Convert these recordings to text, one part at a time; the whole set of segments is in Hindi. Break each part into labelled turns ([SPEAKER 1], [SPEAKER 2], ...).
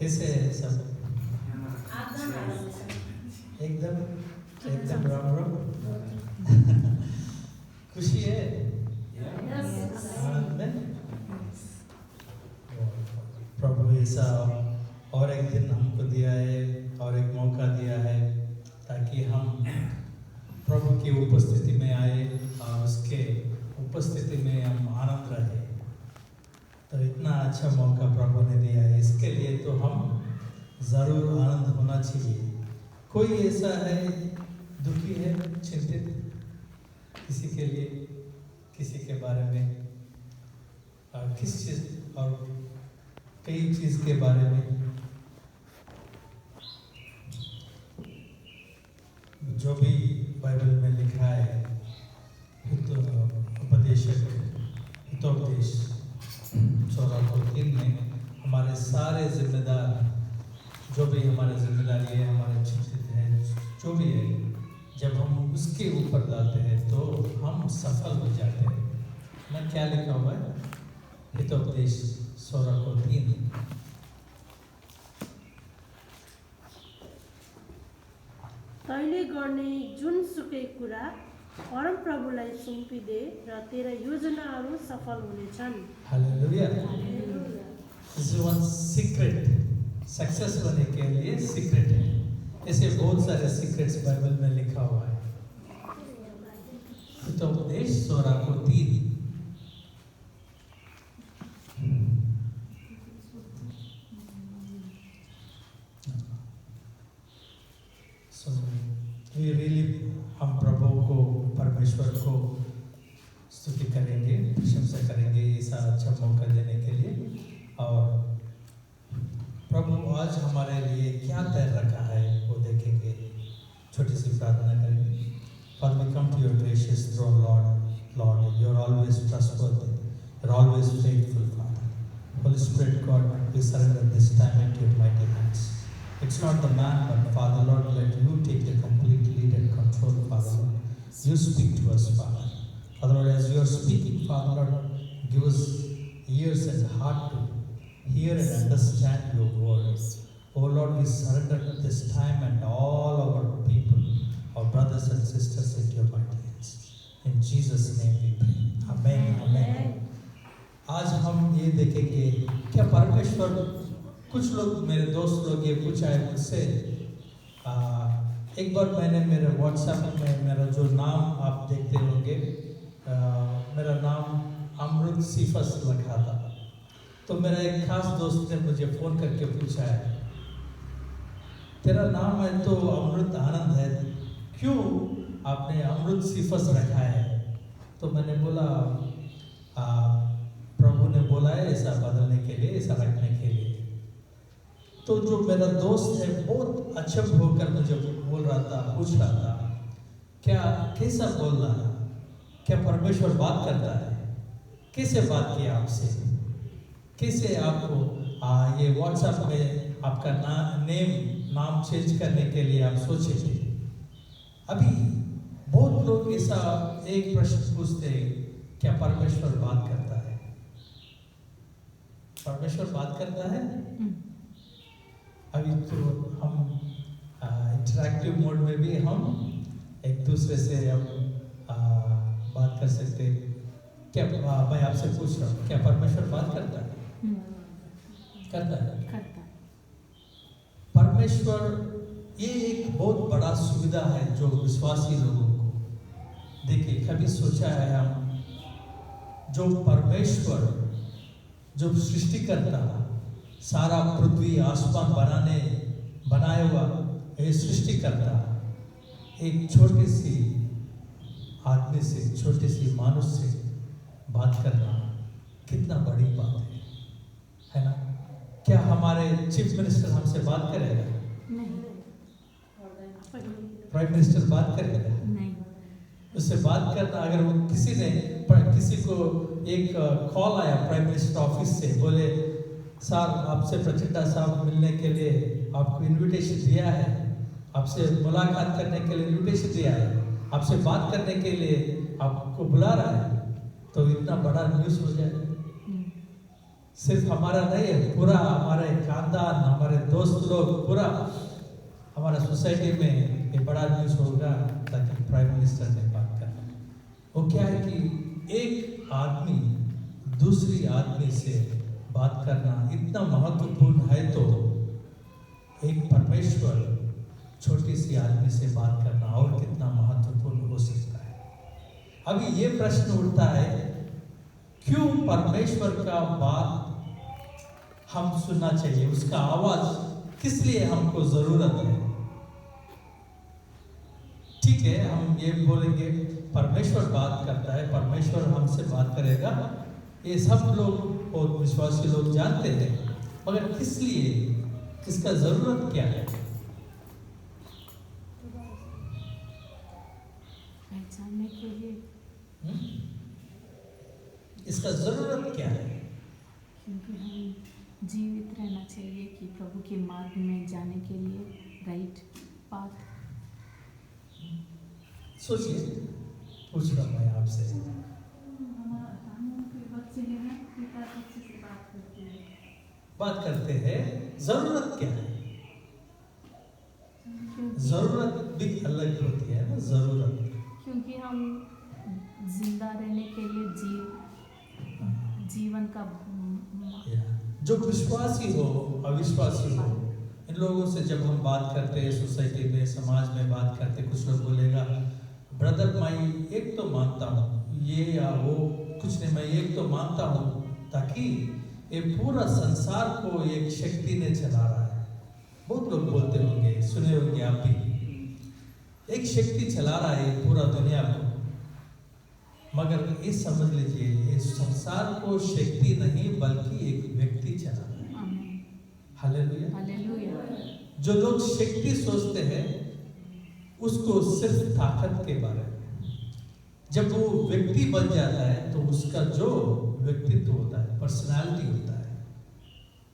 [SPEAKER 1] कैसे है सब? एकदम एकदम राम राम। खुशी है? आनंद में? प्रभु ऐसा और एक दिन हमको दिया है और एक मौका दिया है ताकि हम प्रभु की उपस्थिति में आए और उसके उपस्थिति में हम आनंद रहे। तो इतना अच्छा मौका प्रभु ने दिया है, इसके लिए तो हम ज़रूर आनंद होना चाहिए। कोई ऐसा है दुखी है, चिंतित किसी के लिए, किसी के बारे में, किस चीज़ और कई चीज़ के बारे में? जो भी बाइबल में लिखा है, उपदेशक हितोपदेश 14:3 में हमारे सारे जिम्मेदार, जो भी हमारे जिम्मेदारी है, हमारे चिंतित है, जो भी है, जब हम उसके ऊपर डालते हैं तो हम सफल हो जाते हैं ना। क्या लिखा हुआ है? हितोपदेश 16:3।
[SPEAKER 2] तैले गर्ने जुनसुकै कुरा परम प्रभुलाई सुम्पिदे र तेरा योजनाहरू सफल हुनेछन्।
[SPEAKER 1] Hallelujah. This is one secret, success होने के लिए सीक्रेट है। ऐसे बहुत सारे सीक्रेट्स बाइबल में लिखा हुआ है। हितोपदेश 16:3। हम प्रभु को, परमेश्वर को स्तुति करेंगे, प्रशंसा करेंगे ऐसा अच्छा मौका देने के लिए। और प्रभु आज हमारे लिए क्या तैयार रखा है वो देखेंगे। छोटी सी प्रार्थना करेंगे। Father, we come to your gracious throne, Lord, you are always trustworthy, you are always faithful, Father. Holy Spirit, God, we surrender this time into your mighty hands. It's not the man, but Father, Lord, let you take the complete lead and control, Father, Lord. You speak to us, Father. Father, Lord, as you are speaking, Father, Lord, give us ears and heart to hear and understand your words. Oh Lord, we surrender this time and all our people, our brothers and sisters into your mighty hands. In Jesus' name we pray. Amen. Amen. आज हम ये देखेंगे क्या परमेश्वर, कुछ लोग मेरे दोस्त लोग ये पूछा है मुझसे। एक बार मैंने मेरे व्हाट्सएप में मेरा जो नाम आप देखते होंगे, मेरा नाम अमृत सीफस लिखा था। तो मेरा एक खास दोस्त ने मुझे फ़ोन करके पूछा है, तेरा नाम है तो अमृत आनंद है, क्यों आपने अमृत सीफस रखा है? तो मैंने बोला प्रभु ने बोला है ऐसा बदलने के लिए, ऐसा रखने के लिए। तो जो मेरा दोस्त है बहुत अचंभ होकर मुझे बोल रहा था, पूछ रहा था, क्या कैसा बोल रहा है, क्या परमेश्वर बात करता है, कैसे बात किया आपसे, कैसे आपको ये व्हाट्सएप में आपका नाम चेंज करने के लिए आप सोचे थे? अभी बहुत लोग ऐसा एक प्रश्न पूछते हैं, क्या परमेश्वर बात करता है? परमेश्वर बात करता है? अभी तो हम इंटरैक्टिव मोड में भी हम एक दूसरे से हम बात कर सकते हैं। क्या मैं आपसे पूछ रहा हूँ, क्या परमेश्वर बात करता है? करता है। परमेश्वर, ये एक बहुत बड़ा सुविधा है जो विश्वासी लोगों को। देखिए, कभी सोचा है हम, जो परमेश्वर, जो सृष्टि करता, सारा पृथ्वी आसमान बनाए हुआ ये सृष्टि करता, एक छोटी सी आदमी से, छोटी सी मानुष से बात करना कितना बड़ी बात है ना? क्या हमारे चीफ मिनिस्टर हमसे बात करेगा?
[SPEAKER 2] नहीं।
[SPEAKER 1] प्राइम मिनिस्टर बात करेगा?
[SPEAKER 2] नहीं।
[SPEAKER 1] उससे बात करना, अगर वो किसी को एक कॉल आया प्राइम मिनिस्टर ऑफिस से, बोले सर आपसे प्रचंडा साहब मिलने के लिए आपको इनविटेशन दिया है, आपसे मुलाकात करने के लिए इनविटेशन दिया है, आपसे बात करने के लिए आपको बुला रहा है, तो इतना बड़ा न्यूज़ हो जाए। सिर्फ हमारा नहीं है, पूरा हमारे खानदान, हमारे लोग पूरा हमारा सोसाइटी में ये बड़ा न्यूज़ होगा ताकि प्राइम मिनिस्टर ने बात करना। वो क्या है कि एक आदमी दूसरी आदमी से बात करना इतना महत्वपूर्ण है, तो एक परमेश्वर छोटी सी आदमी से बात करना और कितना महत्वपूर्ण हो सकता है। अभी ये प्रश्न उठता है, क्यों परमेश्वर का बात हम सुनना चाहिए, उसका आवाज किस लिए हमको जरूरत है। ठीक है, हम ये बोलेंगे परमेश्वर बात करता है, परमेश्वर हमसे बात करेगा, ये सब लोग और विश्वासी लोग जानते हैं, मगर किस लिए, इसका जरूरत क्या है।
[SPEAKER 3] पहचानने के लिए।
[SPEAKER 1] इसका जरूरत क्या है?
[SPEAKER 3] क्योंकि हम जीवित रहना चाहिए कि प्रभु के मार्ग में जाने के लिए, राइट पाथ।
[SPEAKER 1] सोचिए, पूछ रहा मैं आपसे। बात करते हैं, जरूरत क्या है? जरूरत भी अलग होती है ना, जरूरत।
[SPEAKER 3] क्योंकि हम जिंदा रहने के लिए जीवन का
[SPEAKER 1] जो विश्वासी हो अविश्वासी हो, इन लोगों से जब हम बात करते हैं सोसाइटी में, समाज में बात करते, कुछ लोग बोलेगा ब्रदर मैं एक तो मानता हूँ ये या वो, कुछ नहीं, मैं एक तो मानता हूँ ताकि ये पूरा संसार को एक शक्ति ने चला रहा है। बहुत लोग बोलते होंगे, सुने होंगे आप भी, एक शक्ति चला रहा है पूरा दुनिया को। मगर ये समझ लीजिए, ये संसार को शक्ति नहीं बल्कि एक व्यक्ति चला रहा है। Hallelujah,
[SPEAKER 3] hallelujah.
[SPEAKER 1] जो लोग शक्ति सोचते हैं उसको सिर्फ ताकत के बारे में, जब वो व्यक्ति बन जाता है तो उसका जो व्यक्तित्व होता है, पर्सनालिटी होता है,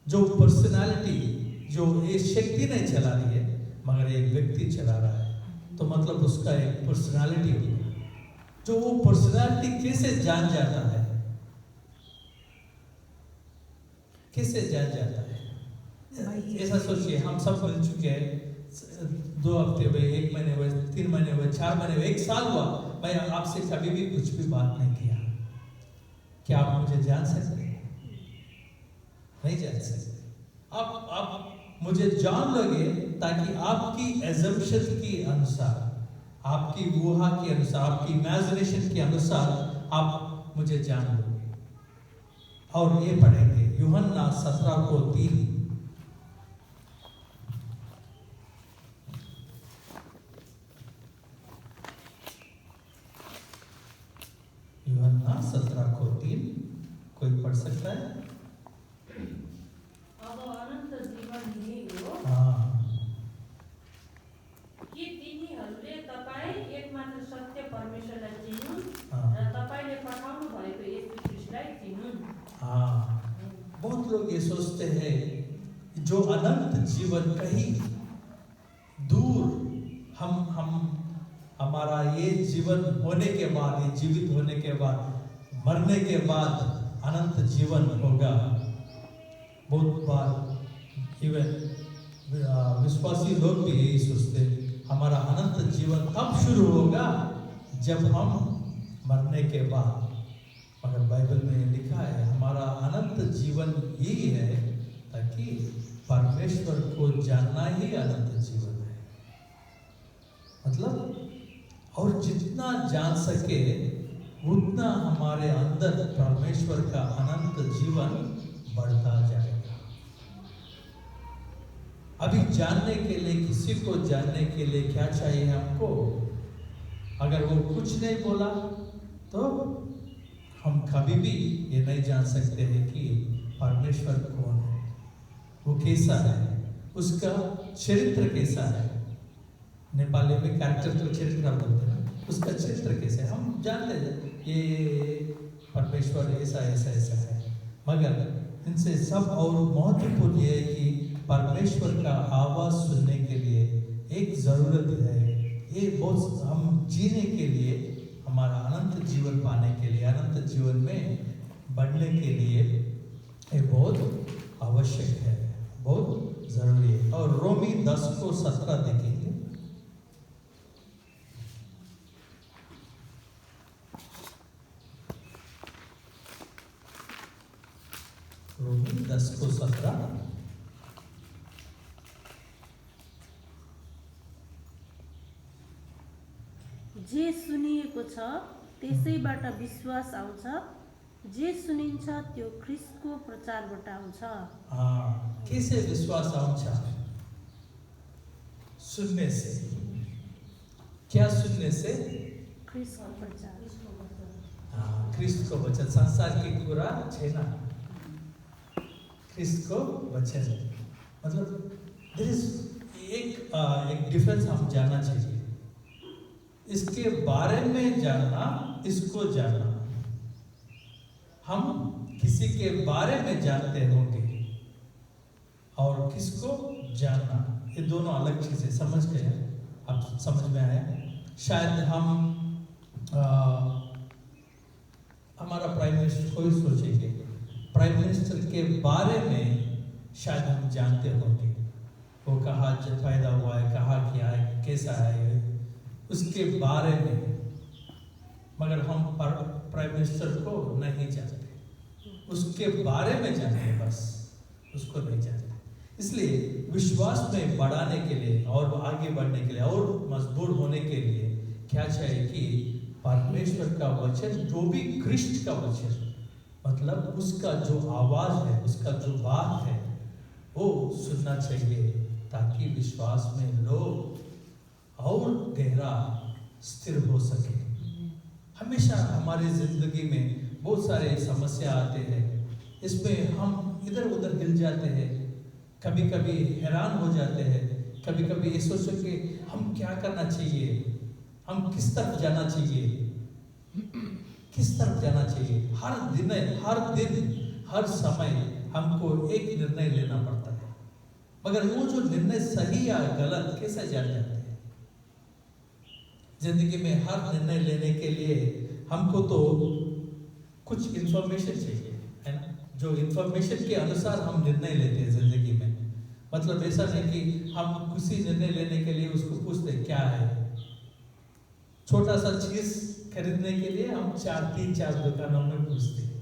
[SPEAKER 1] जो पर्सनालिटी जो ये शक्ति नहीं चला रही है मगर एक व्यक्ति चला रहा है, तो मतलब उसका एक पर्सनालिटी होती है। जो वो पर्सनालिटी कैसे जान जाता है, कैसे जान जाता है? ऐसा सोचिए, हम सब मिल चुके हैं, 2 हफ्ते हुए, 1 महीने हुए, 3 महीने हुए, 4 महीने हुए, 1 साल हुआ, मैं आपसे कभी भी कुछ भी बात नहीं किया। क्या आप मुझे जान सकते हैं? नहीं जान सकते। आप मुझे जान लोगे ताकि आपकी एजम्पशन के अनुसार, आपकी ऊहा के अनुसार, आपकी इमेजिनेशन के अनुसार आप मुझे जान लोगे। और ये पढ़ेंगे यूहन्ना 17:3। यूहन्ना 17:3 कोई पढ़ सकता है?
[SPEAKER 2] अब अनन्त जीवन यही हो कि तिनीहरूले तपाईँ एकमात्र सत्य परमेश्वरलाई चिनुन् र तपाईँले पठाउनु भएको यीशु ख्रीष्टलाई चिनुन्।
[SPEAKER 1] बहुत लोग ये सोचते हैं जो अनंत जीवन कहीं दूर, हम हमारा ये जीवन होने के बाद, ये जीवित होने के बाद, मरने के बाद अनंत जीवन होगा। बहुत बार इवन विश्वासी लोग भी यही सोचते, हमारा अनंत जीवन तब शुरू होगा जब हम मरने के बाद। मगर बाइबल में लिखा है हमारा अनंत जीवन यही है ताकि परमेश्वर को जानना ही अनंत जीवन है। मतलब और जितना जान सके उतना हमारे अंदर परमेश्वर का अनंत जीवन बढ़ता जाएगा। अभी जानने के लिए, किसी को जानने के लिए क्या चाहिए हमको? अगर वो कुछ नहीं बोला तो हम कभी भी ये नहीं जान सकते हैं कि परमेश्वर कौन है, वो कैसा है, उसका चरित्र कैसा है। नेपाली में कैरेक्टर तो चरित्र बोलते हैं, उसका चरित्र कैसा है हम जानते हैं, ये परमेश्वर ऐसा ऐसा ऐसा है। मगर इनसे सब और महत्वपूर्ण ये है कि परमेश्वर का आवाज सुनने के लिए एक जरूरत है, ये बहुत हम जीने के लिए, हमारा अनंत जीवन पाने के लिए, अनंत जीवन में बढ़ने के लिए ये बहुत आवश्यक है, बहुत जरूरी है। और रोमी 10 को 17 देखेंगे। रोमी 10 को 17।
[SPEAKER 4] जे सुनिएको छ त्यसैबाट विश्वास आउँछ, जे सुनिन्छ त्यो ख्रीष्टको प्रचारबाट आउँछ।
[SPEAKER 1] कैसे विश्वास आउँछ? सुनने से। क्या सुनने से?
[SPEAKER 4] ख्रीष्टको प्रचार।
[SPEAKER 1] ख्रीष्ट को वचन, संसार की कुरा छैन, ख्रीष्ट को वचन। मतलब देयर इज एक डिफरेंस हम जानना चाहिए। इसके बारे में जानना, इसको जानना। हम किसी के बारे में जानते होंगे और किसको जानना, ये दोनों अलग चीजें। समझ गए? आप समझ में आया? शायद हम हमारा प्राइम मिनिस्टर को ही सोचेंगे, प्राइम मिनिस्टर के बारे में शायद हम जानते होंगे, वो कहाँ पैदा हुआ है, कहाँ किया है, कैसा है, उसके बारे में। मगर हम प्राइम मिनिस्टर को नहीं जानते, उसके बारे में जानते, बस उसको नहीं जानते। इसलिए विश्वास में बढ़ाने के लिए और आगे बढ़ने के लिए और मजबूत होने के लिए क्या चाहिए कि परमेश्वर का वचन, जो भी ख्रीष्ट का वचन, मतलब उसका जो आवाज है, उसका जो बात है, वो सुनना चाहिए, ताकि विश्वास में लोग और गहरा स्थिर हो सके। हमेशा हमारी जिंदगी में बहुत सारे समस्या आते हैं, इसमें हम इधर उधर हिल जाते हैं, कभी कभी हैरान हो जाते हैं, कभी कभी ये सोचो कि हम क्या करना चाहिए, हम किस तरफ जाना चाहिए, किस तरफ जाना चाहिए। हर दिन हर समय हमको एक निर्णय लेना पड़ता है, मगर वो जो निर्णय सही या गलत कैसे जान जाते हैं। जिंदगी में हर निर्णय लेने के लिए हमको तो कुछ इंफॉर्मेशन चाहिए, है ना? जो इंफॉर्मेशन के अनुसार हम निर्णय लेते हैं जिंदगी में। मतलब ऐसा नहीं कि हम किसी निर्णय लेने के लिए उसको पूछते क्या है। छोटा सा चीज खरीदने के लिए हम 3-4 दुकानों में पूछते हैं,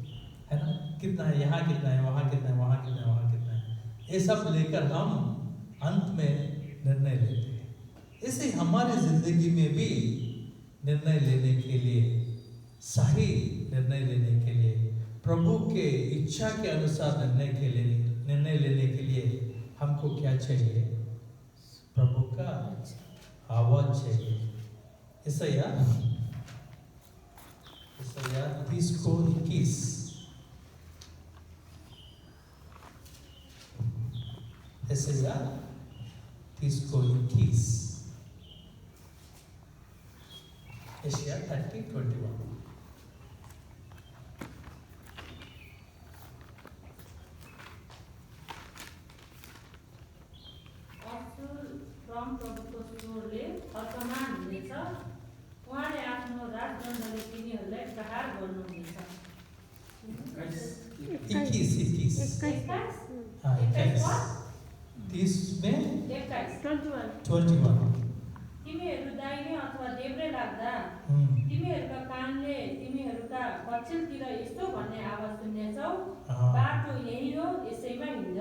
[SPEAKER 1] है ना? कितना है, यहाँ कितना है, वहाँ कितना है, वहाँ कितना है, वहाँ कितना है। ये सब लेकर हम अंत में निर्णय लेते हैं। ऐसे हमारी जिंदगी में भी निर्णय लेने के लिए, सही निर्णय लेने के लिए, प्रभु के इच्छा के अनुसार निर्णय लेने के लिए हमको क्या चाहिए? प्रभु का आवाज चाहिए। यशायाह 30 को 21। यशायाह 30 को 21। यशायाह 30:21।
[SPEAKER 2] प्रभुको स्वरले वर्तमान हुनेछ, उहाँले आफ्नो राजदण्डले तिनीहरूलाई प्रहार गर्नुहुनेछ।
[SPEAKER 1] 21। 21।
[SPEAKER 2] तिमीहरू दाहिने अथवा देब्रे लाग्दा तिमीहरूका कानले तिमीहरूका पछिल्तिर यस्तो भन्ने आवाज सुन्नेछौ, बाटो यही हो, यसैमा हिँड।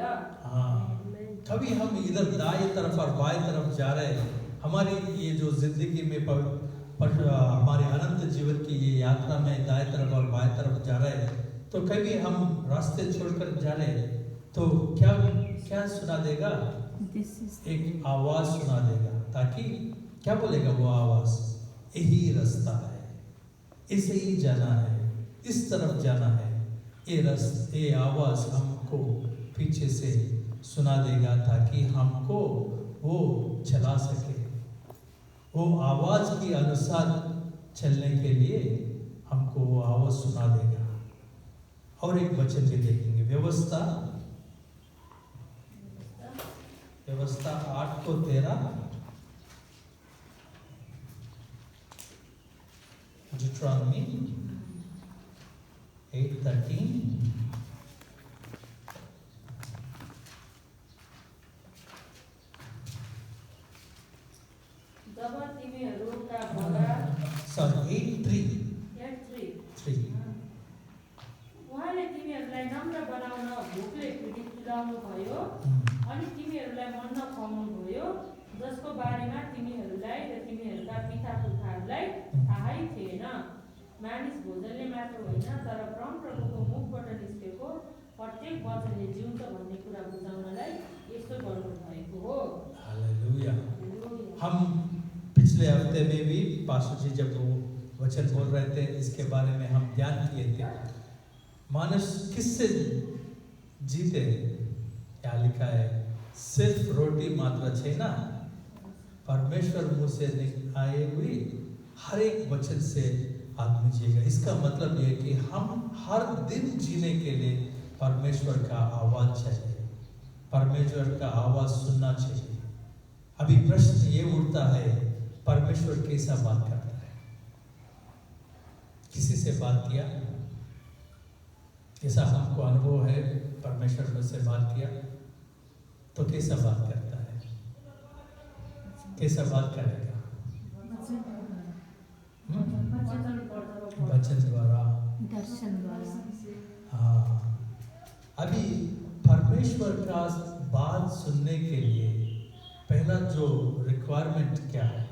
[SPEAKER 1] कभी हम इधर दाएं तरफ और बाएं तरफ जा रहे हैं, हमारी ये जो जिंदगी में हमारे अनंत जीवन की ये यात्रा में दाएं तरफ और बाएं तरफ जा रहे हैं, तो कभी हम रास्ते छोड़कर जा रहे हैं, तो क्या सुना देगा? एक आवाज सुना देगा, ताकि क्या बोलेगा वो आवाज? यही रास्ता है, इसे ही जाना है, इस तरफ जाना है। ये आवाज हमको पीछे से सुना देगा, ताकि हमको वो चला सके। वो आवाज के अनुसार चलने के लिए हमको वो आवाज सुना देगा। और एक वचन भी देखेंगे, व्यवस्था 8 को 13। Deuteronomy 8:13।
[SPEAKER 2] जब तिमीहरूका भगा
[SPEAKER 1] Sorry, 8:3.
[SPEAKER 2] 8:3 उहाँले तिमीहरूलाई नम्र बनाउन भोकले पीडित तुल्याउनु भयो अनि तिमीहरूलाई मन्न खुवाउनु भयो जसको बारेमा तिमीहरूलाई र तिमीहरूका पिता पुर्खाहरूलाई थाहै थिएन। मानिस भोजनले मात्र होइन तर परमप्रभुको मुखबाट निस्केको प्रत्येक वचनले जिउँछ भन्ने कुरा बुझाउनलाई यस्तो गर्नुभएको हो।
[SPEAKER 1] हालेलुया। हम पिछले हफ्ते में भी पास्टर जी जब वो वचन बोल रहे थे इसके बारे में हम ध्यान किए थे। मानुष किससे जीते? क्या लिखा है? सिर्फ रोटी मात्र छे ना, परमेश्वर मुंह से आए हुई हर एक वचन से आदमी जिएगा। इसका मतलब यह कि हम हर दिन जीने के लिए परमेश्वर का आवाज चाहिए, परमेश्वर का आवाज सुनना चाहिए। अभी प्रश्न ये उठता है, परमेश्वर कैसा बात करता है? किसी से बात किया? ऐसा हमको अनुभव है परमेश्वर मुझसे बात किया तो कैसा बात करता है? कैसा बात करेगा? वचन द्वारा,
[SPEAKER 3] दर्शन द्वारा।
[SPEAKER 1] हाँ, अभी परमेश्वर का बात सुनने के लिए पहला जो रिक्वायरमेंट क्या है?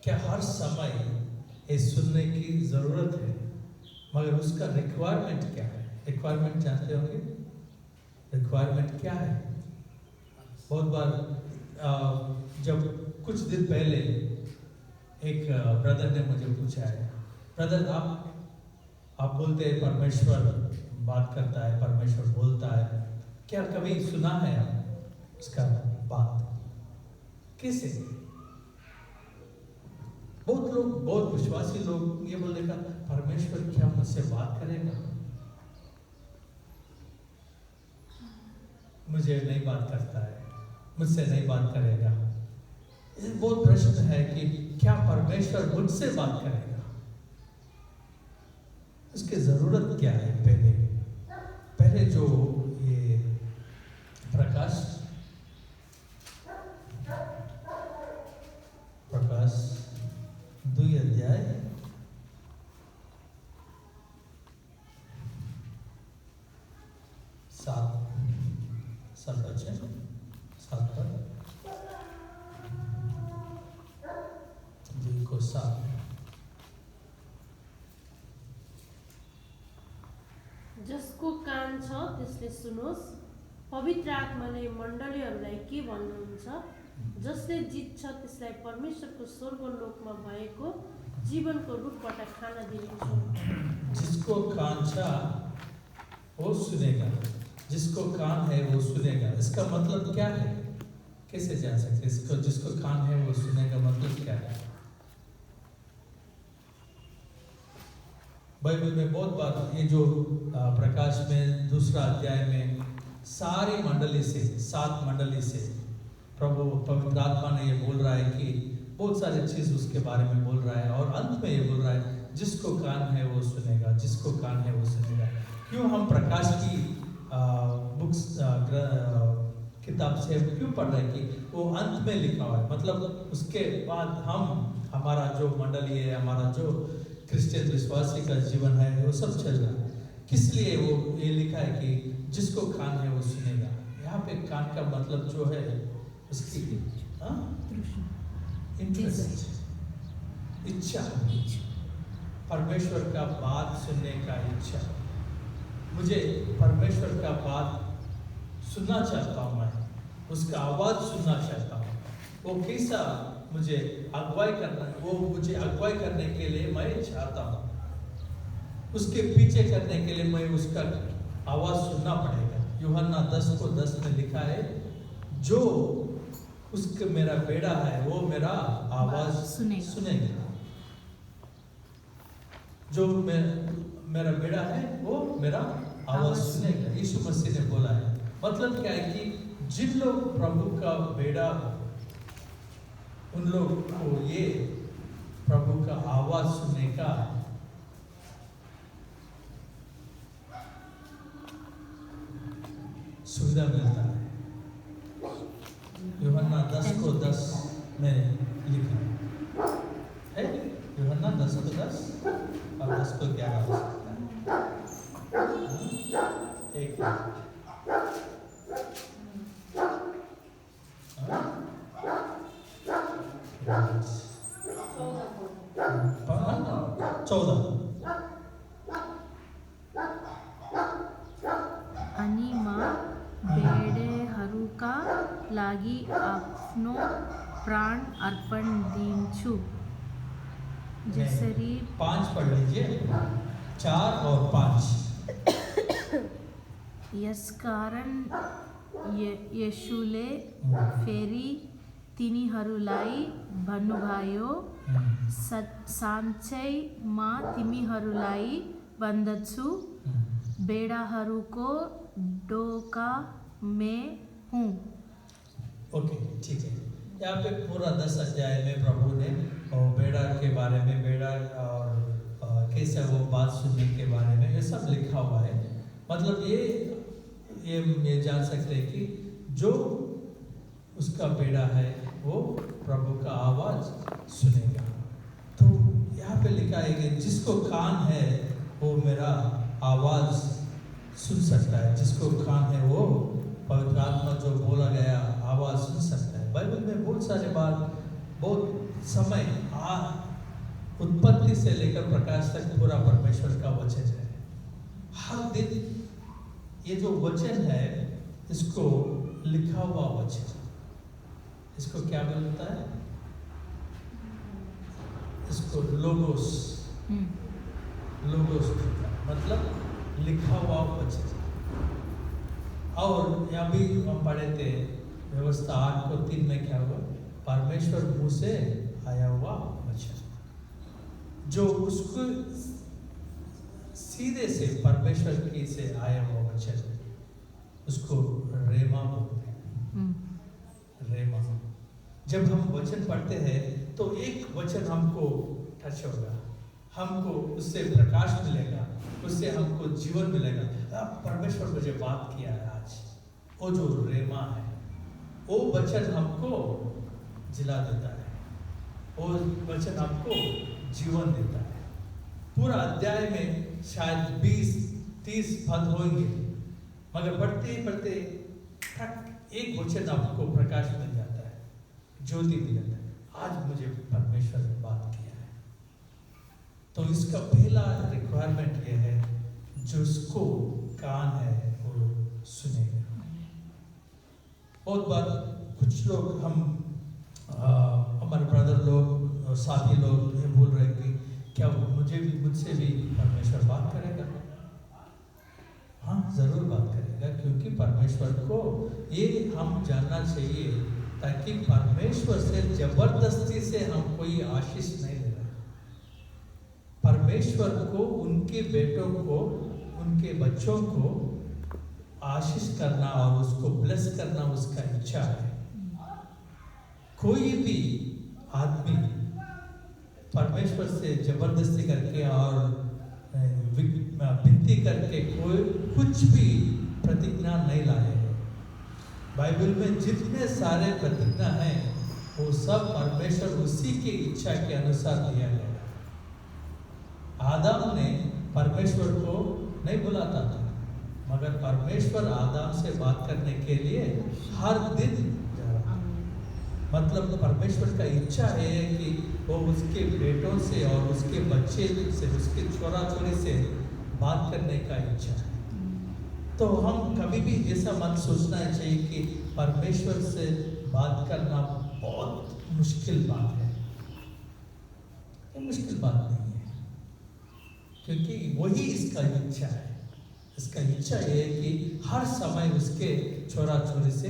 [SPEAKER 1] क्या हर समय ये सुनने की जरूरत है? मगर उसका रिक्वायरमेंट क्या है? रिक्वायरमेंट जानते होंगे? रिक्वायरमेंट क्या है? बहुत बार जब कुछ दिन पहले एक ब्रदर ने मुझे पूछा है, ब्रदर आप बोलते हैं परमेश्वर बात करता है, परमेश्वर बोलता है, क्या कभी सुना है आप उसका बात? कैसे? बहुत लोग, बहुत विश्वासी लोग ये बोलेगा परमेश्वर क्या मुझसे बात करेगा? मुझे नहीं बात करता है, मुझसे नहीं बात करेगा। ये बहुत प्रश्न है कि क्या परमेश्वर मुझसे बात करेगा? उसकी जरूरत क्या है? पहले जो ये प्रकाश 2 अध्याय 7 वचन 7 पर 2:7
[SPEAKER 4] जसको कान छ त्यसले सुनोस्, पवित्र आत्माले मण्डलीहरूलाई के भन्नुहुन्छ? जसले जित्छ त्यसलाई परमेश्वरको स्वर्गलोकमा भएको जीवनको रुखबाट खान दिनेछु।
[SPEAKER 1] जिसको कान छ वो सुनेगा, जिसको कान है वो सुनेगा। इसका मतलब क्या है? कैसे जान सकते? इसको जिसको कान है वो सुनेगा मतलब क्या है? बाइबल में बहुत बार ये जो प्रकाश में 2 अध्याय में सारी मंडली से, 7 मंडली से प्रभु पवित्र आत्मा ने ये बोल रहा है कि बहुत सारी चीज उसके बारे में बोल रहा है और अंत में ये बोल रहा है जिसको कान है वो सुनेगा, जिसको कान है वो सुनेगा। क्यों हम प्रकाश की बुक्स किताब से क्यों पढ़ रहे हैं कि वो अंत में लिखा हुआ है, मतलब उसके बाद हमारा जो मंडली है, हमारा जो क्रिश्चियन विश्वासी का जीवन है वो सब चल रहा है। किस लिए वो ये लिखा है कि जिसको कान है वो सुनेगा? यहाँ पे कान का मतलब जो है उसकी इंटरेस्ट, इच्छा, परमेश्वर का बात सुनने का इच्छा। मुझे परमेश्वर का बात सुनना चाहता हूँ, मैं उसका आवाज सुनना चाहता हूँ। वो कैसा मुझे अगुवाई करना, वो मुझे अगुवाई करने के लिए मैं चाहता हूँ, उसके पीछे करने के लिए मैं उसका आवाज सुनना पड़ेगा। यूहन्ना 10:10 में लिखा है, जो उसका मेरा बेटा है वो मेरा आवाज सुनेगा। जो मेरा बेटा है वो मेरा आवाज सुनेगा, यीशु मसीह ने बोला है। मतलब क्या है कि जिन लोग प्रभु का बेटा उन लोग को ये प्रभु का आवाज सुनने का सुविधा मिलता है। यूहन्ना 10 को 10 में लिखा है, यूहन्ना 10 को 10 और 10 को 11 हो सकता है। एक चौदह
[SPEAKER 3] अनि म भेडेहरूका लागि आफ्नो प्राण अर्पण दिन्छु। जसरी
[SPEAKER 1] 5 पढ़ लीजिए, 4 और 5।
[SPEAKER 3] यसकारण येशूले फेरि तिनीहरूलाई भन्नुभयो, साँच्चै म तिमीहरूलाई भन्दछु, भेडाहरूको ढोका में हूँ।
[SPEAKER 1] ओके, ठीक है। यहाँ पे पूरा 10 अध्याय में प्रभु ने भेड़ा के बारे में, भेड़ा और कैसे वो बात सुनने के बारे में ये सब लिखा हुआ है। मतलब ये जान सकते हैं कि जो उसका भेड़ा है वो प्रभु का आवाज सुनेगा। तो यहाँ पे लिखा है कि जिसको कान है वो मेरा आवाज सुन सकता है, जिसको कान है वो पवित्र आत्मा जो बोला गया आवाज सुन सकता है। बाइबल में बहुत सारे बार, बहुत समय उत्पत्ति से लेकर प्रकाश तक पूरा परमेश्वर का वचन है। हर दिन ये जो वचन है इसको लिखा हुआ वचन, इसको क्या बोलता है? इसको लोगोस, लोगोस मतलब लिखा हुआ वचन। और यहाँ भी हम पढ़े थे व्यवस्था 8:3 में क्या हुआ? परमेश्वर मुंह से आया हुआ वचन, जो उसको सीधे से परमेश्वर की से आया हुआ वचन, उसको रेमा बोलते हैं। रेमा। जब हम वचन पढ़ते हैं तो एक वचन हमको टच होगा, हमको उससे प्रकाश मिलेगा, उससे हमको जीवन मिलेगा। अब परमेश्वर मुझे बात किया है आज, वो जो रेमा है वो वचन हमको जिला देता है, वो वचन हमको जीवन देता है। पूरा अध्याय में शायद 20-30 पद होंगे, मगर पढ़ते पढ़ते एक वचन आपको प्रकाश मिल जाता है, ज्योति मिल जाता है। आज मुझे परमेश्वर ने बात किया है। तो इसका पहला रिक्वायरमेंट ये है, जिसको कान है वो सुनेगा। बहुत बार कुछ लोग हमारे ब्रदर लोग, साथी लोग ये बोल रहे हैं कि क्या मुझसे भी परमेश्वर बात करेगा? हाँ, जरूर बात करेगा, क्योंकि परमेश्वर को ये हम जानना चाहिए, ताकि परमेश्वर से जबरदस्ती से हम कोई आशीष नहीं ले रहे। परमेश्वर को, उनके बेटों को, उनके बच्चों को आशीष करना और उसको ब्लेस करना उसका इच्छा है। कोई भी आदमी परमेश्वर से जबरदस्ती करके और विनती करके कोई कुछ भी प्रतिज्ञा नहीं लाए। बाइबल में जितने सारे प्रतिज्ञा हैं वो सब परमेश्वर उसी की इच्छा के अनुसार दिया गया। आदम ने परमेश्वर को नहीं बुलाता था, मगर परमेश्वर आदम से बात करने के लिए हर दिन जा रहा था। मतलब परमेश्वर का इच्छा है कि वो उसके बेटों से और उसके बच्चे से, उसके छोरा छोरी से बात करने का इच्छा है। तो हम कभी भी ऐसा मत सोचना चाहिए कि परमेश्वर से बात करना बहुत मुश्किल बात है। ये मुश्किल बात नहीं है, क्योंकि वही इसका इच्छा है। इसका इच्छा ये है कि हर समय उसके छोरा छोरी से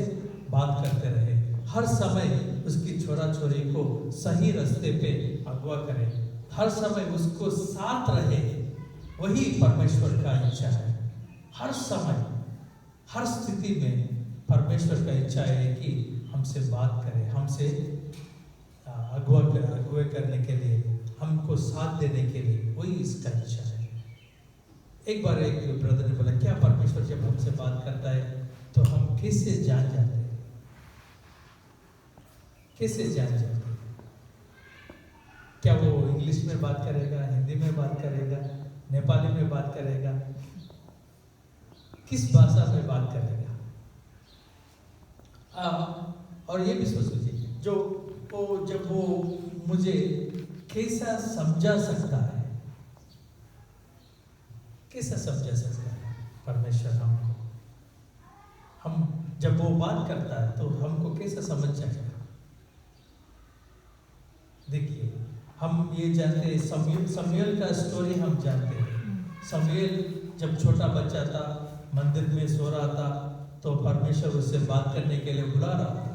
[SPEAKER 1] बात करते रहे, हर समय उसकी छोरा छोरी को सही रास्ते पे अगवा करे, हर समय उसको साथ रहे। वही परमेश्वर का इच्छा है। हर समय, हर स्थिति में परमेश्वर का इच्छा है कि हमसे बात करे, हमसे अगुवाई करने के लिए, हमको साथ देने के लिए, वही इसका इच्छा है। एक बार एक ब्रदर ने बोला, क्या परमेश्वर जब हमसे बात करता है तो हम कैसे जान जाते हैं? कैसे जान जाएगा? क्या वो इंग्लिश में बात करेगा, हिंदी में बात करेगा, नेपाली में बात करेगा, किस भाषा में बात करेगा? और ये भी सोच लीजिए, जब वो मुझे कैसा समझा सकता है, कैसा समझा सकता है परमेश्वर हमको? हम जब वो बात करता है तो हमको कैसा समझ जाएगा? देखिए, हम ये जानते हैं, शमूएल का स्टोरी हम जानते हैं। शमूएल जब छोटा बच्चा था, मंदिर में सो रहा था, तो परमेश्वर उससे बात करने के लिए बुला रहा था,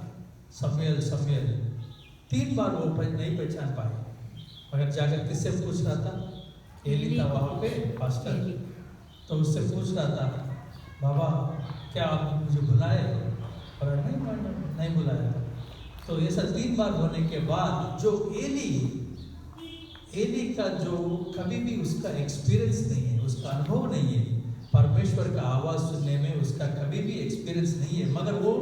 [SPEAKER 1] शमूएल शमूएल। 3 बार वो नहीं पहचान पाए, मगर जाकर किससे पूछ रहा था? एली था वहाँ पे, पास्टर। तो उससे पूछ रहा था, बाबा क्या आप मुझे बुलाए? और नहीं बुलाया। तो ऐसा 3 बार होने के बाद जो एली का जो कभी भी उसका एक्सपीरियंस नहीं है, उसका अनुभव नहीं है, परमेश्वर का आवाज सुनने में उसका कभी भी एक्सपीरियंस नहीं है, मगर वो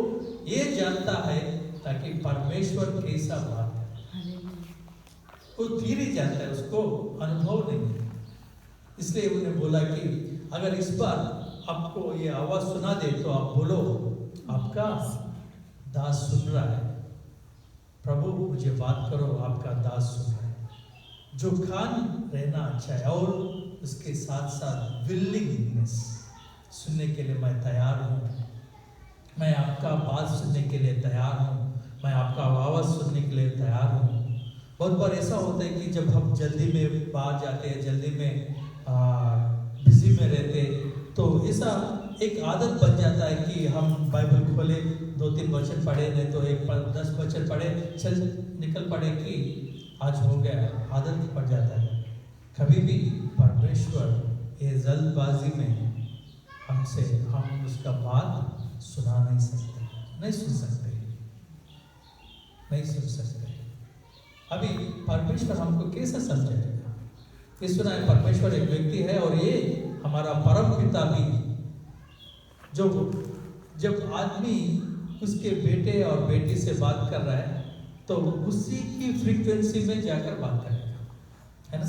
[SPEAKER 1] ये जानता है ताकि परमेश्वर कैसा बात है, वो धीरे जानता है, उसको अनुभव नहीं है। इसलिए उन्हें बोला कि अगर इस बार आपको ये आवाज सुना दे तो आप बोलो, आपका दास सुन रहा है, प्रभु मुझे बात करो, आपका दास सुन रहा है। जो कान रहना अच्छा है, और उसके साथ साथ विलिंगनेस, सुनने के लिए मैं तैयार हूँ, मैं आपका बात सुनने के लिए तैयार हूँ, मैं आपका आवाज़ सुनने के लिए तैयार हूँ। बहुत बार ऐसा होता है कि जब हम जल्दी में बाहर जाते हैं, जल्दी में बिजी में रहते, तो ऐसा एक आदत बन जाता है कि हम बाइबल खोले, 2-3 वचन पढ़े, नहीं तो 10 वचन पढ़े, चल निकल पड़े कि आज हो गया, आदत पड़ जाता है। कभी भी परमेश्वर ये जल्दबाजी में हम उसका बात सुना नहीं सकते, नहीं सुन सकते। अभी परमेश्वर हमको कैसे समझाएगा? ये सुना है, परमेश्वर एक व्यक्ति है और ये हमारा परम पिता भी। जब आदमी उसके बेटे और बेटी से बात कर रहा है तो उसी की फ्रीक्वेंसी में जाकर बात करेगा, है ना?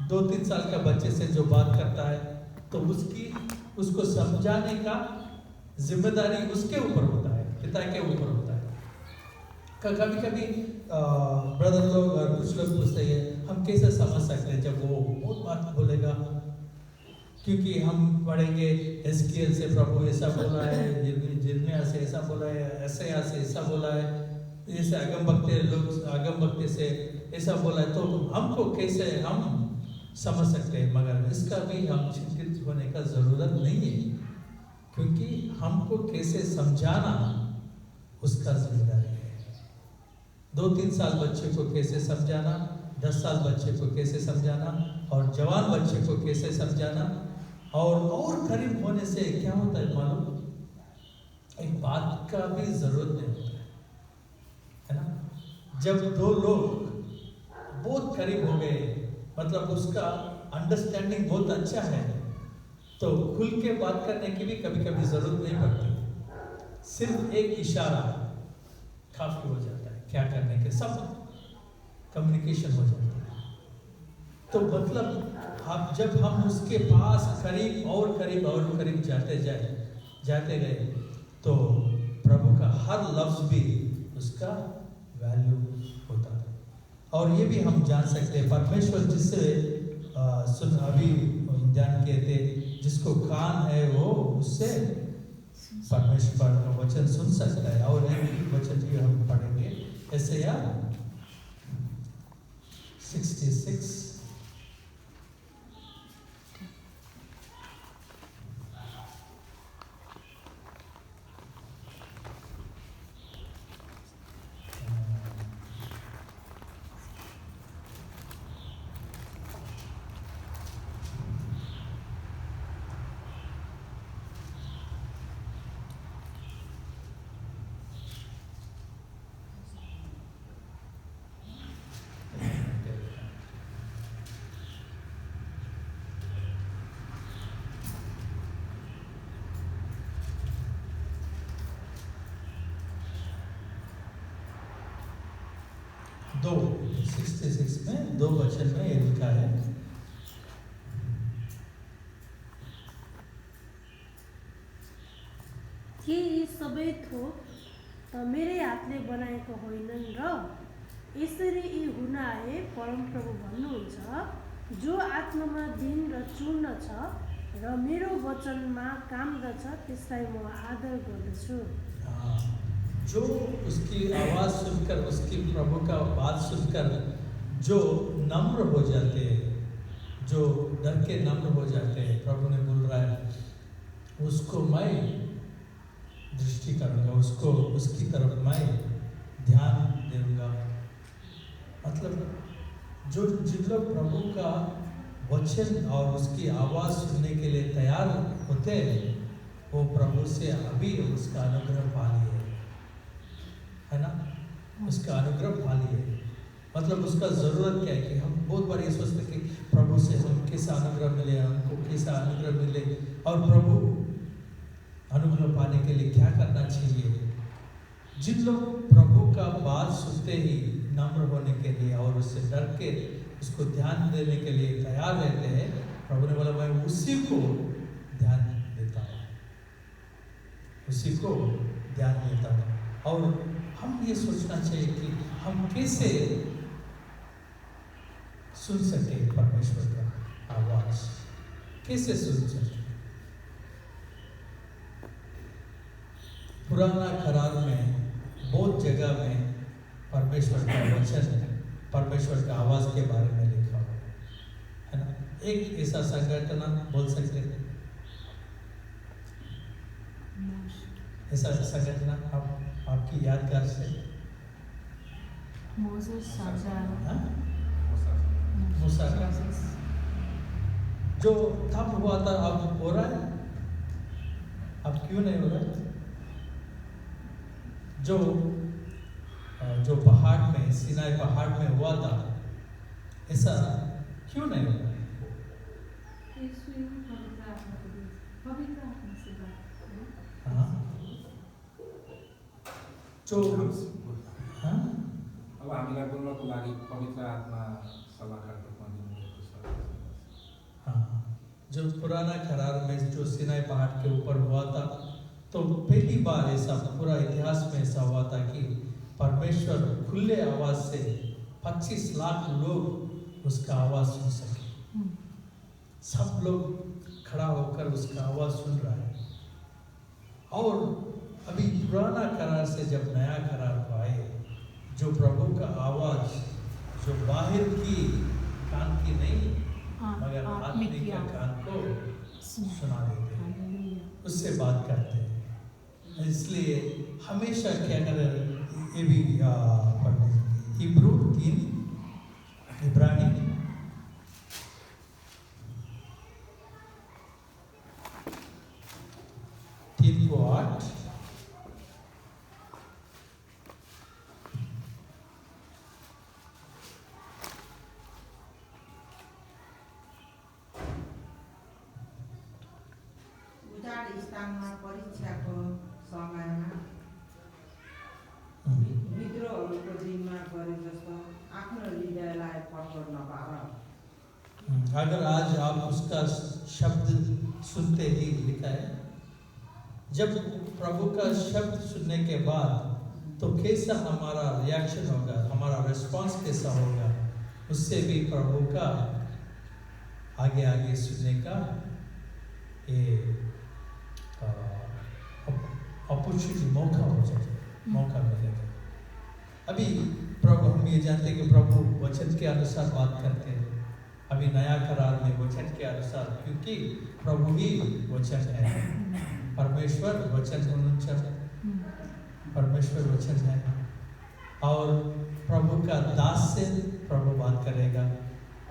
[SPEAKER 1] 2-3 साल का बच्चे से जो बात करता है तो उसको समझाने का जिम्मेदारी उसके ऊपर होता है, पिता के ऊपर होता है। कभी ब्रदर लोग और कुछ लोग पूछते हैं, हम कैसे समझ सकते हैं जब वो बहुत बात बोलेगा? क्योंकि हम पढ़ेंगे एसकेएल से प्रभु ऐसा बोला है, जिर्मिया से ऐसा बोला है, यशायाह से ऐसा बोला है, जैसे आगम भक्ति से ऐसा बोला है, तो हमको कैसे हम समझ सकते हैं? मगर इसका भी हम चिंतित होने का जरूरत नहीं है, क्योंकि हमको कैसे समझाना उसका जिम्मेदारी है। 2-3 साल बच्चे को कैसे समझाना, 10 साल बच्चे को कैसे समझाना, और जवान बच्चे को कैसे समझाना, और करीब होने से क्या होता है मालूम? एक बात का भी जरूरत नहीं होता है ना? जब 2 लोग बहुत करीब हो गए, मतलब उसका अंडरस्टैंडिंग बहुत अच्छा है, तो खुल के बात करने की भी कभी कभी जरूरत नहीं पड़ती। सिर्फ एक इशारा काफी हो जाता है, क्या करने के सब कम्युनिकेशन हो जाता है। तो मतलब जब हम उसके पास करीब और करीब जाते गए, तो प्रभु का हर लफ्ज भी उसका वैल्यू होता है। और ये भी हम जान सकते हैं, परमेश्वर जिससे अभी जान के थे, जिसको कान है वो उससे परमेश्वर का वचन सुन सकता है। और एक वचन भी हम पढ़ेंगे, यशायाह 66। 66 में 2 वचन में ये लिखा है,
[SPEAKER 4] के यी सबै थोक मेरै हातले बनाएको होइनन् र यसरी यी हुन आए परमप्रभु भन्नुहुन्छ, जो आत्मामा दिन र चूर्ण छ र मेरो वचनमा काम गर्छ त्यसलाई म आदर गर्दछु।
[SPEAKER 1] जो उसकी आवाज़ सुनकर, उसकी प्रभु का बात सुनकर जो नम्र हो जाते हैं, जो डर के नम्र हो जाते हैं, प्रभु ने बोल रहा है उसको मैं दृष्टि करूँगा, उसको उसकी तरफ मैं ध्यान दूंगा। मतलब जो जिन लोग प्रभु का वचन और उसकी आवाज़ सुनने के लिए तैयार होते हैं, वो प्रभु से अभी उसका अनुग्रह पा लिए, है ना, उसका अनुग्रह पा लिए। मतलब उसका ज़रूरत क्या है कि हम बहुत बार ये सोचते कि प्रभु से हम कैसा अनुग्रह मिले, हमको कैसा अनुग्रह मिले, और प्रभु अनुग्रह पाने के लिए क्या करना चाहिए। जिन लोग प्रभु का बात सुनते ही नम्र होने के लिए और उससे डर के उसको ध्यान देने के लिए तैयार रहते हैं, प्रभु ने बोला मैं उसी को ध्यान देता हूँ, उसी को ध्यान देता हूँ। और हम ये सोचना चाहिए कि हम कैसे सुन सके परमेश्वर का आवाज, कैसे सुन सके। पुराना करार में बहुत जगह में परमेश्वर का वचन, परमेश्वर का आवाज के बारे में लिखा हुआ है ना। एक ऐसा संगठन बोल सकते हैं, ऐसा संगठन आपकी यादगार से मूसा का जो तब हुआ था, अब हो रहा है, अब क्यों नहीं हो रहा है? जो पहाड़ में, सिनाई पहाड़ में हुआ था, ऐसा क्यों नहीं हो रहा है? हाँ, जो हाँ,
[SPEAKER 5] अब हामीलाई बोल्नको लागि पवित्र आत्मा सल्लाहकार रूपमा दिनुभएको छ।
[SPEAKER 1] हाँ, जो पुराना करार में जो सिनाई पहाड़ के ऊपर हुआ था, तो पहली बार ऐसा पूरा इतिहास में ऐसा हुआ था कि परमेश्वर खुले आवाज से 25 लाख लोग उसका आवाज सुन सके। सब लोग खड़ा होकर उसका आवाज सुन रहा है। और अभी पुराना करार से जब नया करार को आए, जो प्रभु का आवाज जो बाहर की कान की नहीं, मगर आत्मिक का कान को सुना देते हैं, उससे बात करते हैं। इसलिए हमेशा क्या करें, ये भी हिब्रू 3, इब्रानी 3:8,
[SPEAKER 6] उजाड स्थानमा परीक्षाको समयमा विद्रोहहरूको दिनमा गरे जस्तो आफ्नो हृदयलाई कठोर नपार।
[SPEAKER 1] अगर आज आप उसका शब्द सुनते ही, लिखा है, जब प्रभु का शब्द सुनने के बाद तो कैसा हमारा रिएक्शन होगा, हमारा रिस्पांस कैसा होगा, उससे भी प्रभु का आगे आगे सुनने का ये अपॉर्चुनिटी, मौका हो जाए, मौका मिलेगा। अभी प्रभु, हम ये जानते हैं कि प्रभु वचन के अनुसार बात करते हैं। अभी नया करार में वचन के अनुसार, क्योंकि प्रभु ही वचन है, परमेश्वर वचन परमेश्वर वचन है। और प्रभु का दास से प्रभु बात करेगा।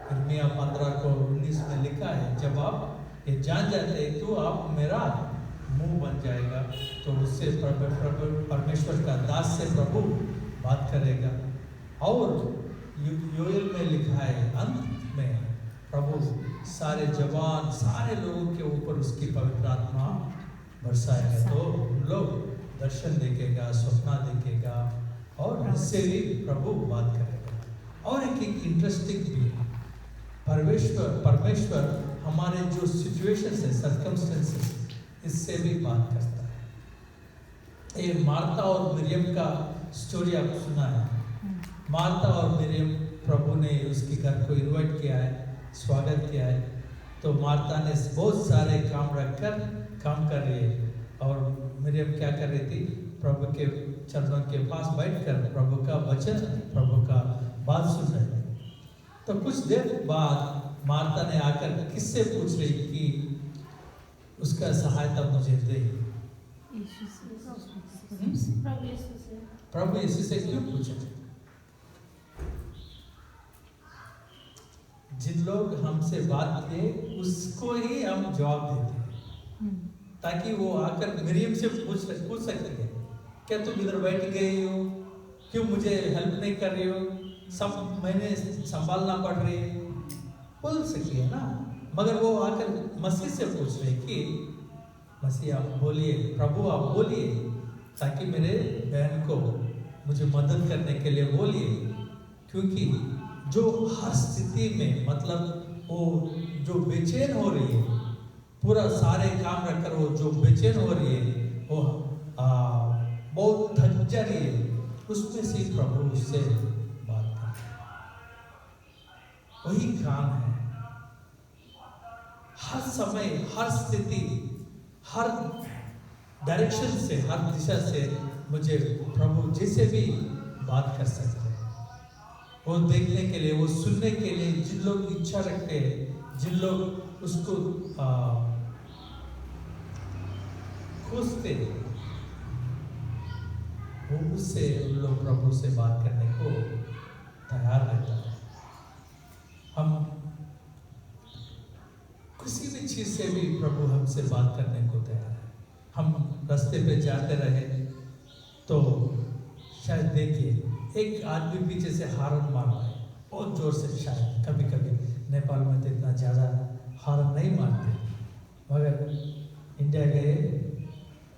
[SPEAKER 1] यिर्मयाह 15:19 में लिखा है, जब आप ये जान जाते हैं तो आप मेरा मुंह बन जाएगा, तो उससे परमेश्वर का दास से प्रभु बात करेगा। और योएल में लिखा है, अंत में प्रभु सारे जवान, सारे लोगों के ऊपर उसकी पवित्र आत्मा बरसाएगा, तो उन लोग दर्शन देखेगा, सपना देखेगा, और इससे भी प्रभु बात करेगा। और एक इंटरेस्टिंग भी है, परमेश्वर हमारे जो सिचुएशंस है, सर्कमस्टेंसेस, इससे भी बात करता है। ये मार्था और मरियम का स्टोरी आप सुना है। मार्था और मरियम, प्रभु ने उसके घर को इनवाइट किया है, स्वागत किया है, तो मार्था ने बहुत सारे काम रखकर काम कर रही है और मरियम क्या कर रही थी, प्रभु के चरणों के पास बैठकर प्रभु का वचन, प्रभु का बात सुन रहे थे। तो कुछ देर बाद मार्था ने आकर किससे पूछ रही कि उसका सहायता मुझे दे। प्रभु यीशु से क्यों पूछे? जिन लोग हमसे बात किए उसको ही हम जवाब देते हैं, ताकि वो आकर मरियम से पूछ सकते हैं, क्या तुम इधर बैठ गई हो, क्यों मुझे हेल्प नहीं कर रही हो, सब मैंने संभालना पड़ रही है, बोल सकती है ना। मगर वो आकर मसीह से पूछ रहे कि मसीह आप बोलिए, प्रभु आप बोलिए, ताकि मेरे बहन को मुझे मदद करने के लिए बोलिए। क्योंकि जो हर स्थिति में, मतलब वो जो बेचैन हो रही है, पूरा सारे काम रखकर वो जो बेचैन हो रही है, वो बहुत थक जा रही है, उसमें से प्रभु उससे बात कर, वही काम है। हर समय, हर स्थिति, हर डायरेक्शन से, हर दिशा से मुझे प्रभु जैसे भी बात कर सकते हैं। वो देखने के लिए, वो सुनने के लिए, जिन लोग इच्छा रखते हैं, जिन लोग उसको खोजते हैं, वो उससे उन लोग प्रभु से बात करने को तैयार रहता है। हम किसी भी चीज से भी प्रभु हमसे बात करने को तैयार है। हम रास्ते पे जाते रहे तो शायद देखिए एक आदमी पीछे से हारन मार रहा है बहुत जोर से, शायद कभी कभी नेपाल में तो इतना ज़्यादा हारन नहीं मारते, मगर इंडिया गए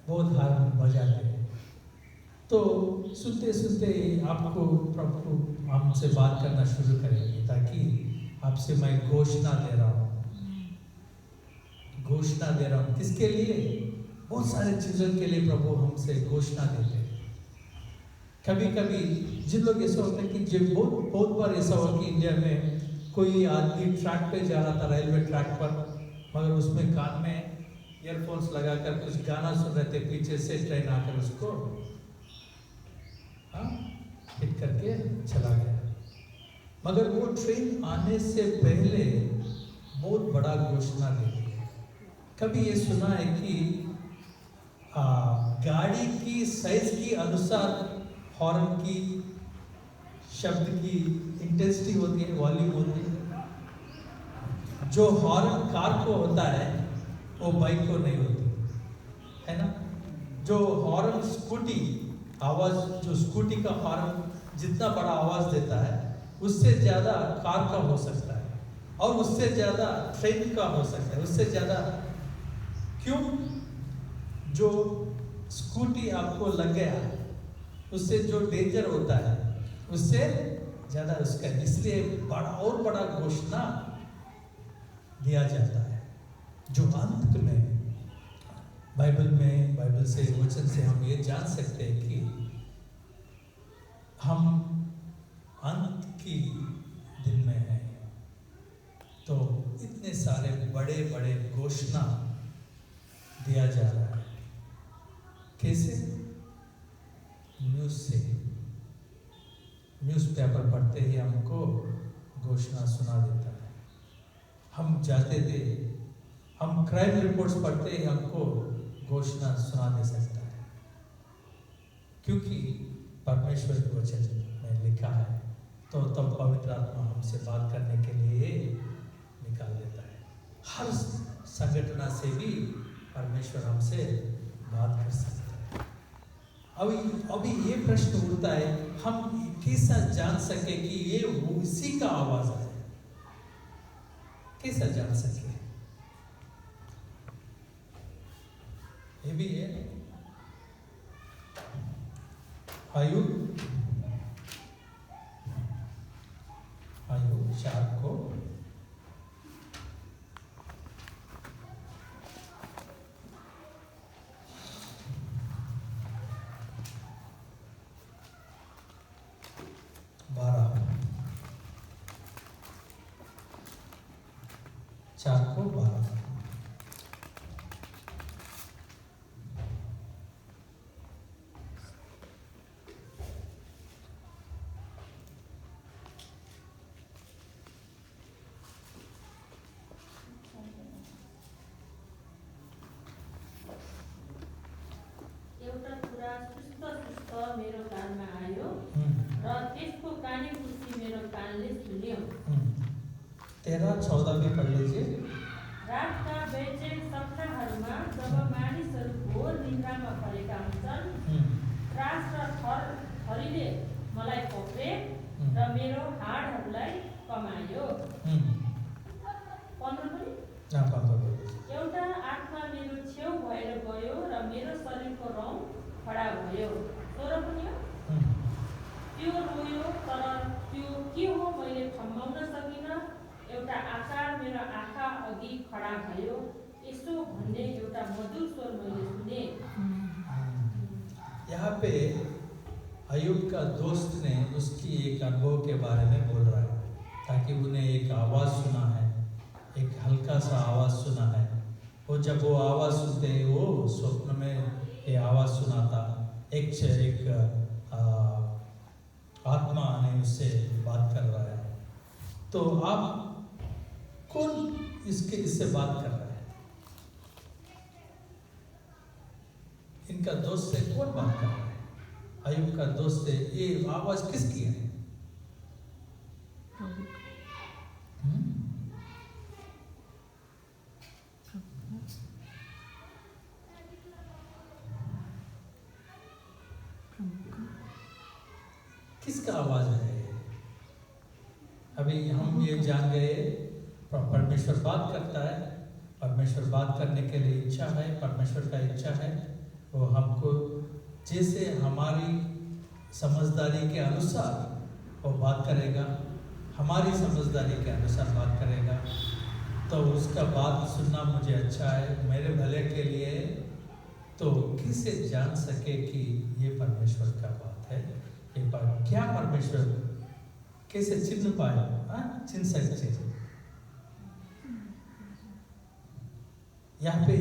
[SPEAKER 1] बहुत हारन बजाते हैं। तो सुनते सुनते आपको प्रभु हमसे बात करना शुरू करेंगे, ताकि आपसे मैं घोषणा दे रहा हूँ, घोषणा दे रहा हूँ। किसके लिए? बहुत सारे चीज़ों के लिए प्रभु हमसे घोषणा देते हैं। कभी कभी जिन लोग ऐसा होता है कि बहुत बार ऐसा हुआ कि इंडिया में कोई आदमी ट्रैक पे जा रहा था, रेलवे ट्रैक पर, मगर उसमें कान में ईयरफोन्स लगाकर कुछ गाना सुन रहे थे, पीछे से ट्रेन आकर उसको हिट करके चला गया। मगर वो ट्रेन आने से पहले बहुत बड़ा घोषणा देती है। कभी ये सुना है कि गाड़ी की साइज के अनुसार हॉर्न की शब्द की इंटेंसिटी होती है, वॉल्यूम होती है। जो हॉर्न कार को होता है वो बाइक को नहीं होती है ना। जो हॉर्न स्कूटी आवाज, जो स्कूटी का हॉर्न जितना बड़ा आवाज देता है उससे ज्यादा कार का हो सकता है, और उससे ज्यादा ट्रेन का हो सकता है, उससे ज्यादा। क्यों? जो स्कूटी आपको लग गया उससे जो डेंजर होता है उससे ज्यादा उसका, इसलिए बड़ा और बड़ा घोषणा दिया जाता है। जो अंत में बाइबल से, वचन से हम ये जान सकते हैं कि हम अंत की दिन में हैं। तो इतने सारे बड़े बड़े घोषणा दिया जा रहा है। कैसे? न्यूज़ से, न्यूज़पेपर पढ़ते ही हमको घोषणा सुना देता है। हम जाते थे, हम क्राइम रिपोर्ट्स पढ़ते ही हमको घोषणा सुना दे सकता है, क्योंकि परमेश्वर के वचन में लिखा है। तो तब पवित्र आत्मा हमसे बात करने के लिए निकाल देता है। हर संगठन से भी परमेश्वर हमसे बात कर सकता है। अभी ये प्रश्न उठता है, हम कैसा जान सके कि ये उसी का आवाज है? कैसा जान सके? ये भी है। आयु 4 को 12।
[SPEAKER 2] एउटा कुरा सुस्त सुस्त मेरो कानमा आयो र त्यसको काने खुसी मेरो कानले सुन्यो।
[SPEAKER 1] 13-14 भी पढ़ लीजिए।
[SPEAKER 2] रातका बेचैन सपनाहरूमा जब मानिसहरू घोर निन्द्रामा परेका हुन्छन्, त्रास र थरीले मलाई पक्रे र मेरो हाडहरूलाई कमायो। 15 पनि
[SPEAKER 1] ना 15 बोल दीजिए।
[SPEAKER 2] एउटा आत्मा मेरो छेउ भएर गयो र मेरो शरीरको रौँ खडा भयो। 16 पनि हो। त्यो रोयो तर त्यो के हो मैले ठम्माउन सकिनँ। एउटा आकार मेरो आँखा अघि खडा भयो। यसो भन्ने एउटा मधुर स्वर मैले सुने।
[SPEAKER 1] यहाँ पे अयुब का दोस्त ने उसकी एक अनुभव के बारे में बोल रहा है, ताकि उन्हें एक आवाज़ सुना है, एक हल्का सा आवाज़ सुना है। वो जब वो आवाज़ सुनते हैं, वो स्वप्न में ये आवाज़ सुना था। एक आत्मा ने उससे बात कर रहा है। तो आप कौन इससे बात कर रहा है? इनका दोस्त से कौन बात कर रहा है? अयुब का दोस्त से ये आवाज़ किसकी है? किसका आवाज है? अभी हम ये जान गए, परमेश्वर बात करता है। परमेश्वर बात करने के लिए इच्छा है, परमेश्वर का इच्छा है वो हमको जैसे हमारी समझदारी के अनुसार वो बात करेगा, हमारी समझदारी के अनुसार बात करेगा। तो उसका बात सुनना मुझे अच्छा है, मेरे भले के लिए। तो किसे जान सके कि ये परमेश्वर का बात है, ये क्या परमेश्वर कैसे चिन्ह पाए? चिन्ह सकते यहाँ पे